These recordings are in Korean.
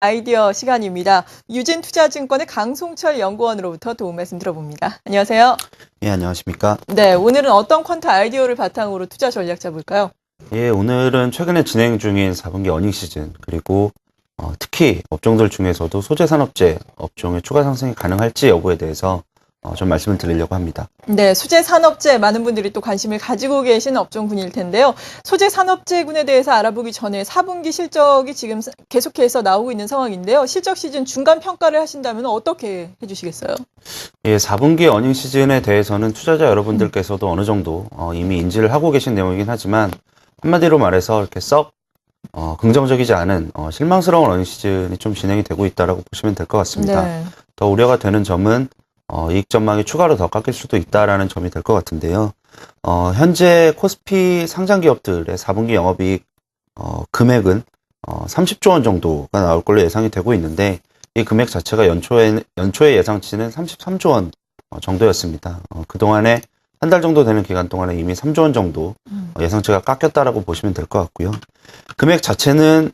아이디어 시간입니다. 유진투자증권의 강송철 연구원으로부터 도움 말씀 들어봅니다. 안녕하세요. 예, 안녕하십니까. 네, 오늘은 어떤 퀀트 아이디어를 바탕으로 투자 전략 잡을까요? 예, 오늘은 최근에 진행 중인 4분기 어닝 시즌, 그리고 특히 업종들 중에서도 소재산업재 업종의 추가 상승이 가능할지 여부에 대해서 좀 말씀을 드리려고 합니다. 네, 소재산업재 많은 분들이 또 관심을 가지고 계신 업종군일 텐데요. 소재산업재군에 대해서 알아보기 전에 4분기 실적이 지금 계속해서 나오고 있는 상황인데요. 실적 시즌 중간 평가를 하신다면 어떻게 해주시겠어요? 예, 4분기 어닝 시즌에 대해서는 투자자 여러분들께서도 어느 정도 이미 인지를 하고 계신 내용이긴 하지만 한마디로 말해서 이렇게 썩 긍정적이지 않은 실망스러운 어닝 시즌이 좀 진행이 되고 있다라고 보시면 될 것 같습니다. 네. 더 우려가 되는 점은 이익 전망이 추가로 더 깎일 수도 있다라는 점이 될 것 같은데요. 현재 코스피 상장 기업들의 4분기 영업이익 금액은 30조 원 정도가 나올 걸로 예상이 되고 있는데 이 금액 자체가 연초의 예상치는 33조 원 정도였습니다. 그동안에 한 달 정도 되는 기간 동안에 이미 3조 원 정도 예상치가 깎였다라고 보시면 될 것 같고요. 금액 자체는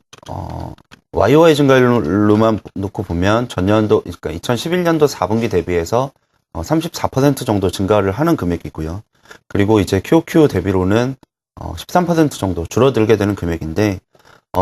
YOY 증가율로만 놓고 보면 전년도, 그러니까 2011년도 4분기 대비해서 34% 정도 증가를 하는 금액이고요. 그리고 이제 QOQ 대비로는 13% 정도 줄어들게 되는 금액인데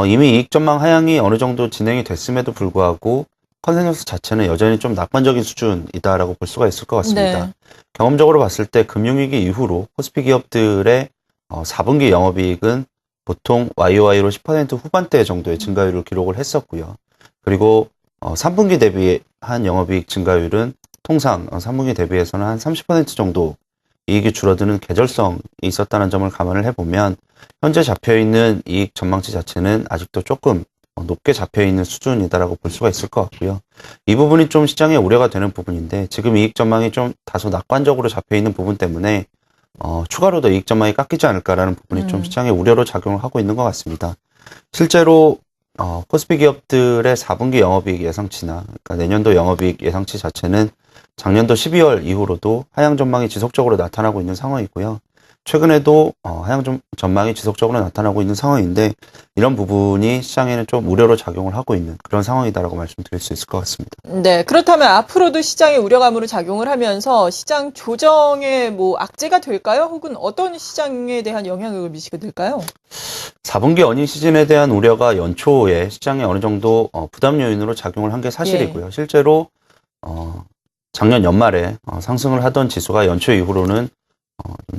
이미 이익 전망 하향이 어느 정도 진행이 됐음에도 불구하고 컨센서스 자체는 여전히 좀 낙관적인 수준이다라고 볼 수가 있을 것 같습니다. 네. 경험적으로 봤을 때 금융위기 이후로 코스피 기업들의 4분기 영업이익은 보통 YOY로 10% 후반대 정도의 증가율을 기록을 했었고요. 그리고 3분기 대비한 영업이익 증가율은 통상 3분기 대비해서는 한 30% 정도 이익이 줄어드는 계절성이 있었다는 점을 감안을 해보면 현재 잡혀있는 이익 전망치 자체는 아직도 조금 높게 잡혀있는 수준이다라고 볼 수가 있을 것 같고요. 이 부분이 좀 시장에 우려가 되는 부분인데 지금 이익 전망이 좀 다소 낙관적으로 잡혀있는 부분 때문에 추가로 더 이익 전망이 깎이지 않을까라는 부분이 좀 시장에 우려로 작용을 하고 있는 것 같습니다. 실제로 코스피 기업들의 4분기 영업이익 예상치나 그러니까 내년도 영업이익 예상치 자체는 작년도 12월 이후로도 하향 전망이 지속적으로 나타나고 있는 상황이고요. 최근에도 하향 전망이 지속적으로 나타나고 있는 상황인데 이런 부분이 시장에는 좀 우려로 작용을 하고 있는 그런 상황이다라고 말씀드릴 수 있을 것 같습니다. 네, 그렇다면 앞으로도 시장의 우려감으로 작용을 하면서 시장 조정의 악재가 될까요? 혹은 어떤 시장에 대한 영향을 미치게 될까요? 4분기 어닝 시즌에 대한 우려가 연초에 시장에 어느 정도 부담 요인으로 작용을 한 게 사실이고요. 실제로 작년 연말에 상승을 하던 지수가 연초 이후로는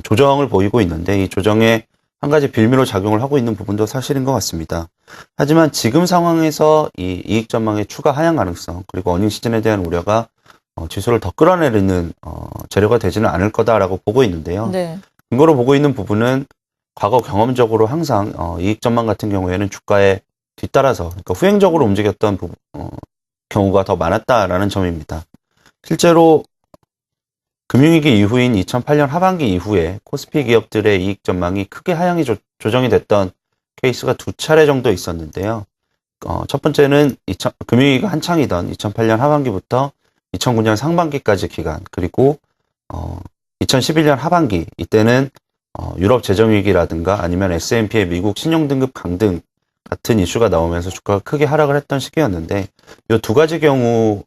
조정을 보이고 있는데 이 조정에 한 가지 빌미로 작용을 하고 있는 부분도 사실인 것 같습니다. 하지만 지금 상황에서 이 이익 전망의 추가 하향 가능성 그리고 어닝 시즌에 대한 우려가 지수를 더 끌어내리는 재료가 되지는 않을 거다라고 보고 있는데요. 네. 근거로 보고 있는 부분은 과거 경험적으로 항상 이익 전망 같은 경우에는 주가에 뒤따라서 그러니까 후행적으로 움직였던 경우가 더 많았다라는 점입니다. 실제로 금융위기 이후인 2008년 하반기 이후에 코스피 기업들의 이익 전망이 크게 하향이 조정이 됐던 케이스가 두 차례 정도 있었는데요. 첫 번째는 금융위기가 한창이던 2008년 하반기부터 2009년 상반기까지 기간, 그리고 2011년 하반기, 이때는 유럽 재정위기라든가 아니면 S&P의 미국 신용등급 강등 같은 이슈가 나오면서 주가가 크게 하락을 했던 시기였는데 이 두 가지 경우에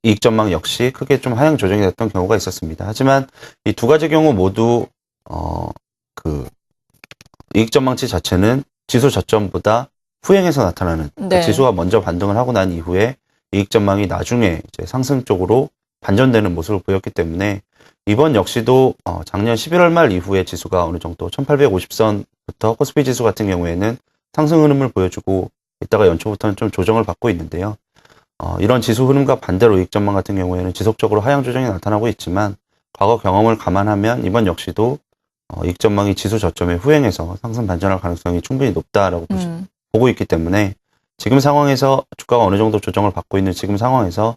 이익 전망 역시 크게 좀 하향 조정이 됐던 경우가 있었습니다. 하지만 이 두 가지 경우 모두 이익 전망치 자체는 지수 저점보다 후행해서 나타나는 네. 지수가 먼저 반등을 하고 난 이후에 이익 전망이 나중에 이제 상승 쪽으로 반전되는 모습을 보였기 때문에 이번 역시도 작년 11월 말 이후에 지수가 어느 정도 1850선부터 코스피 지수 같은 경우에는 상승 흐름을 보여주고 이따가 연초부터는 좀 조정을 받고 있는데요. 이런 지수 흐름과 반대로 이익 전망 같은 경우에는 지속적으로 하향 조정이 나타나고 있지만 과거 경험을 감안하면 이번 역시도 이익 전망이 지수 저점에 후행해서 상승 반전할 가능성이 충분히 높다라고 보고 있기 때문에 지금 상황에서 주가가 어느 정도 조정을 받고 있는 지금 상황에서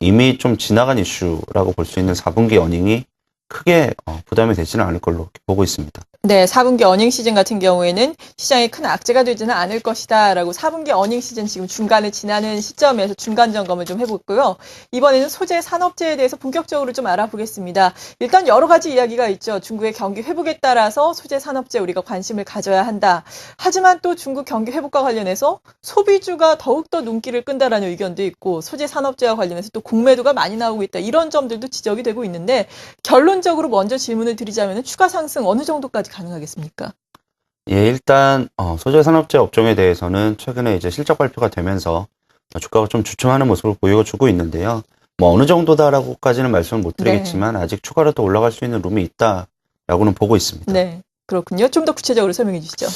이미 좀 지나간 이슈라고 볼 수 있는 4분기 어닝이 크게 부담이 되지는 않을 걸로 보고 있습니다. 네, 4분기 어닝 시즌 같은 경우에는 시장이 큰 악재가 되지는 않을 것이다라고 4분기 어닝 시즌 지금 중간을 지나는 시점에서 중간 점검을 좀 해봤고요. 이번에는 소재 산업재에 대해서 본격적으로 좀 알아보겠습니다. 일단 여러 가지 이야기가 있죠. 중국의 경기 회복에 따라서 소재 산업재 우리가 관심을 가져야 한다. 하지만 또 중국 경기 회복과 관련해서 소비주가 더욱더 눈길을 끈다라는 의견도 있고 소재 산업재와 관련해서 또 공매도가 많이 나오고 있다. 이런 점들도 지적이 되고 있는데 결론적으로 먼저 질문을 드리자면 추가 상승 어느 정도까지 가능하겠습니까? 예, 일단 소재 산업재 업종에 대해서는 최근에 이제 실적 발표가 되면서 주가가 좀 주춤하는 모습을 보여주고 있는데요. 뭐 어느 정도다라고까지는 말씀을 못 드리겠지만 아직 추가로 더 올라갈 수 있는 룸이 있다라고는 보고 있습니다. 네, 그렇군요. 좀 더 구체적으로 설명해 주시죠.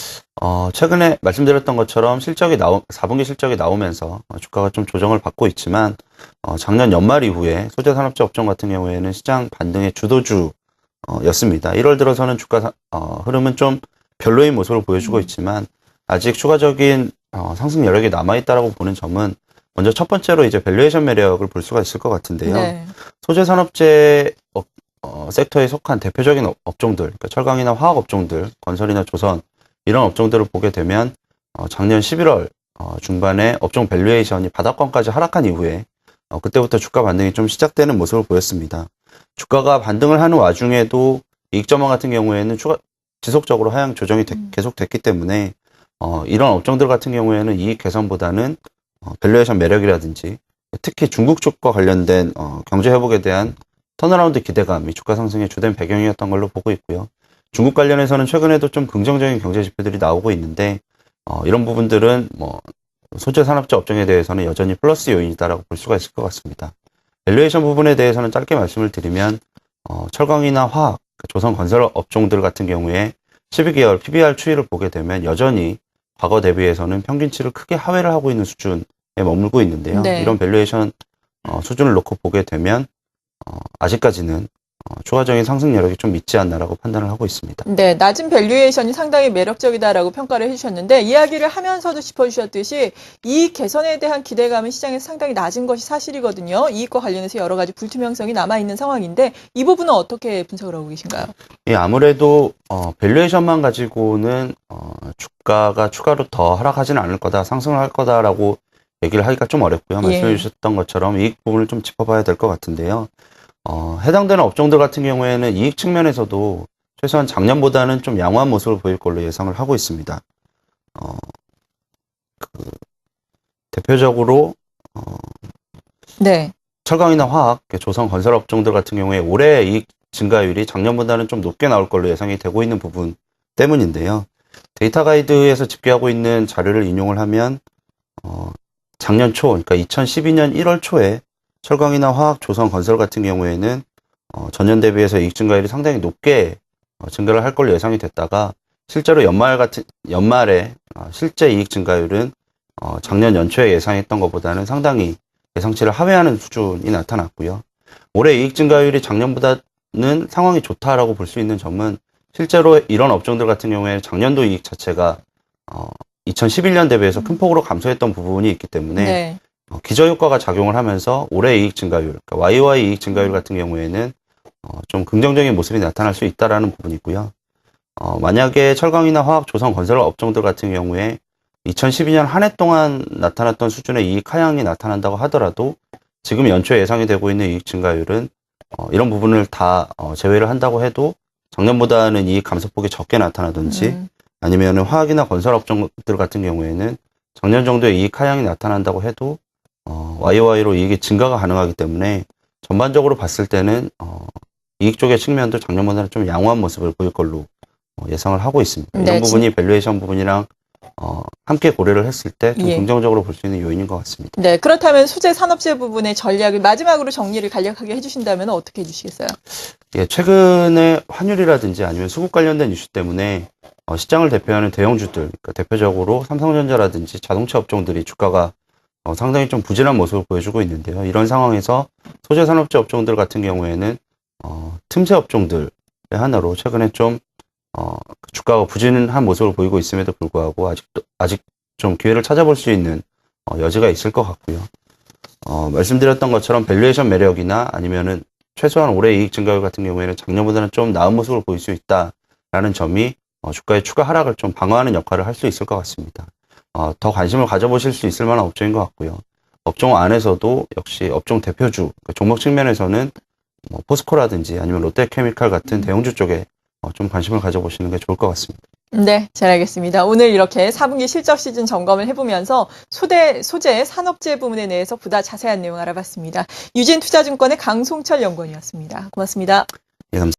최근에 말씀드렸던 것처럼 4분기 실적이 나오면서 주가가 좀 조정을 받고 있지만 작년 연말 이후에 소재 산업재 업종 같은 경우에는 시장 반등의 주도주였습니다. 1월 들어서는 주가 흐름은 좀 별로인 모습을 보여주고 있지만 아직 추가적인 상승 여력이 남아있다라고 보는 점은 먼저 첫 번째로 이제 밸류에이션 매력을 볼 수가 있을 것 같은데요. 네. 소재 산업재 섹터에 속한 대표적인 업종들, 그러니까 철강이나 화학 업종들, 건설이나 조선 이런 업종들을 보게 되면 작년 11월 중반에 업종 밸류에이션이 바닥권까지 하락한 이후에 그때부터 주가 반등이 좀 시작되는 모습을 보였습니다. 주가가 반등을 하는 와중에도 이익 전망 같은 경우에는 지속적으로 하향 조정이 계속됐기 때문에 이런 업종들 같은 경우에는 이익 개선보다는 밸류에이션 매력이라든지 특히 중국 쪽과 관련된 경제 회복에 대한 턴어라운드 기대감이 주가 상승의 주된 배경이었던 걸로 보고 있고요. 중국 관련해서는 최근에도 좀 긍정적인 경제 지표들이 나오고 있는데 이런 부분들은 뭐 소재 산업재 업종에 대해서는 여전히 플러스 요인이다라고 볼 수가 있을 것 같습니다. 밸류에이션 부분에 대해서는 짧게 말씀을 드리면 철강이나 화학, 조선 건설 업종들 같은 경우에 12개월 PBR 추이를 보게 되면 여전히 과거 대비해서는 평균치를 크게 하회를 하고 있는 수준에 머물고 있는데요. 네. 이런 밸류에이션 수준을 놓고 보게 되면 아직까지는 추가적인 상승 여력이 좀 있지 않나라고 판단을 하고 있습니다. 네, 낮은 밸류에이션이 상당히 매력적이다라고 평가를 해주셨는데 이야기를 하면서도 짚어주셨듯이 이익 개선에 대한 기대감은 시장에서 상당히 낮은 것이 사실이거든요. 이익과 관련해서 여러 가지 불투명성이 남아있는 상황인데 이 부분은 어떻게 분석을 하고 계신가요? 예, 아무래도 밸류에이션만 가지고는 주가가 추가로 더 하락하지는 않을 거다, 상승을 할 거다라고 얘기를 하기가 좀 어렵고요. 말씀해 주셨던 것처럼 이익 부분을 좀 짚어봐야 될 것 같은데요. 해당되는 업종들 같은 경우에는 이익 측면에서도 최소한 작년보다는 좀 양호한 모습을 보일 걸로 예상을 하고 있습니다. 대표적으로 네. 철강이나 화학, 조선 건설 업종들 같은 경우에 올해 이익 증가율이 작년보다는 좀 높게 나올 걸로 예상이 되고 있는 부분 때문인데요. 데이터 가이드에서 집계하고 있는 자료를 인용을 하면 작년 초, 그러니까 2012년 1월 초에 철강이나 화학, 조선, 건설 같은 경우에는 전년 대비해서 이익 증가율이 상당히 높게 증가를 할 걸로 예상이 됐다가 실제로 연말에 실제 이익 증가율은 작년 연초에 예상했던 것보다는 상당히 예상치를 하회하는 수준이 나타났고요. 올해 이익 증가율이 작년보다는 상황이 좋다라고 볼 수 있는 점은 실제로 이런 업종들 같은 경우에 작년도 이익 자체가 2011년 대비해서 큰 폭으로 감소했던 부분이 있기 때문에 네. 기저효과가 작용을 하면서 올해 이익 증가율, 그러니까 YOY 이익 증가율 같은 경우에는 좀 긍정적인 모습이 나타날 수 있다라는 부분이고요. 만약에 철강이나 화학, 조선, 건설 업종들 같은 경우에 2012년 한 해 동안 나타났던 수준의 이익 하향이 나타난다고 하더라도 지금 연초에 예상이 되고 있는 이익 증가율은 이런 부분을 다 제외를 한다고 해도 작년보다는 이익 감소폭이 적게 나타나든지 아니면 화학이나 건설 업종들 같은 경우에는 작년 정도의 이익 하향이 나타난다고 해도 YOY로 이익의 증가가 가능하기 때문에 전반적으로 봤을 때는 이익 쪽의 측면도 작년보다는 좀 양호한 모습을 보일 걸로 예상을 하고 있습니다. 네, 이런 부분이 밸류에이션 부분이랑 함께 고려를 했을 때 좀 예. 긍정적으로 볼 수 있는 요인인 것 같습니다. 네, 그렇다면 소재 산업재 부분의 전략을 마지막으로 정리를 간략하게 해주신다면 어떻게 해주시겠어요? 예, 최근에 환율이라든지 아니면 수급 관련된 이슈 때문에 시장을 대표하는 대형주들, 그러니까 대표적으로 삼성전자라든지 자동차 업종들이 주가가 상당히 좀 부진한 모습을 보여주고 있는데요. 이런 상황에서 소재 산업재 업종들 같은 경우에는 틈새 업종들의 하나로 최근에 좀 주가가 부진한 모습을 보이고 있음에도 불구하고 아직 좀 기회를 찾아볼 수 있는 여지가 있을 것 같고요. 말씀드렸던 것처럼 밸류에이션 매력이나 아니면은 최소한 올해 이익 증가율 같은 경우에는 작년보다는 좀 나은 모습을 보일 수 있다. 있다라는 점이 주가의 추가 하락을 좀 방어하는 역할을 할 수 있을 것 같습니다. 더 관심을 가져보실 수 있을 만한 업종인 것 같고요. 업종 안에서도 역시 업종 대표주, 그러니까 종목 측면에서는 포스코라든지 아니면 롯데케미칼 같은 대형주 쪽에 좀 관심을 가져보시는 게 좋을 것 같습니다. 네, 잘 알겠습니다. 오늘 이렇게 4분기 실적 시즌 점검을 해보면서 소재 산업재 부문에 대해서 보다 자세한 내용 알아봤습니다. 유진투자증권의 강송철 연구원이었습니다. 고맙습니다. 예, 감사합니다.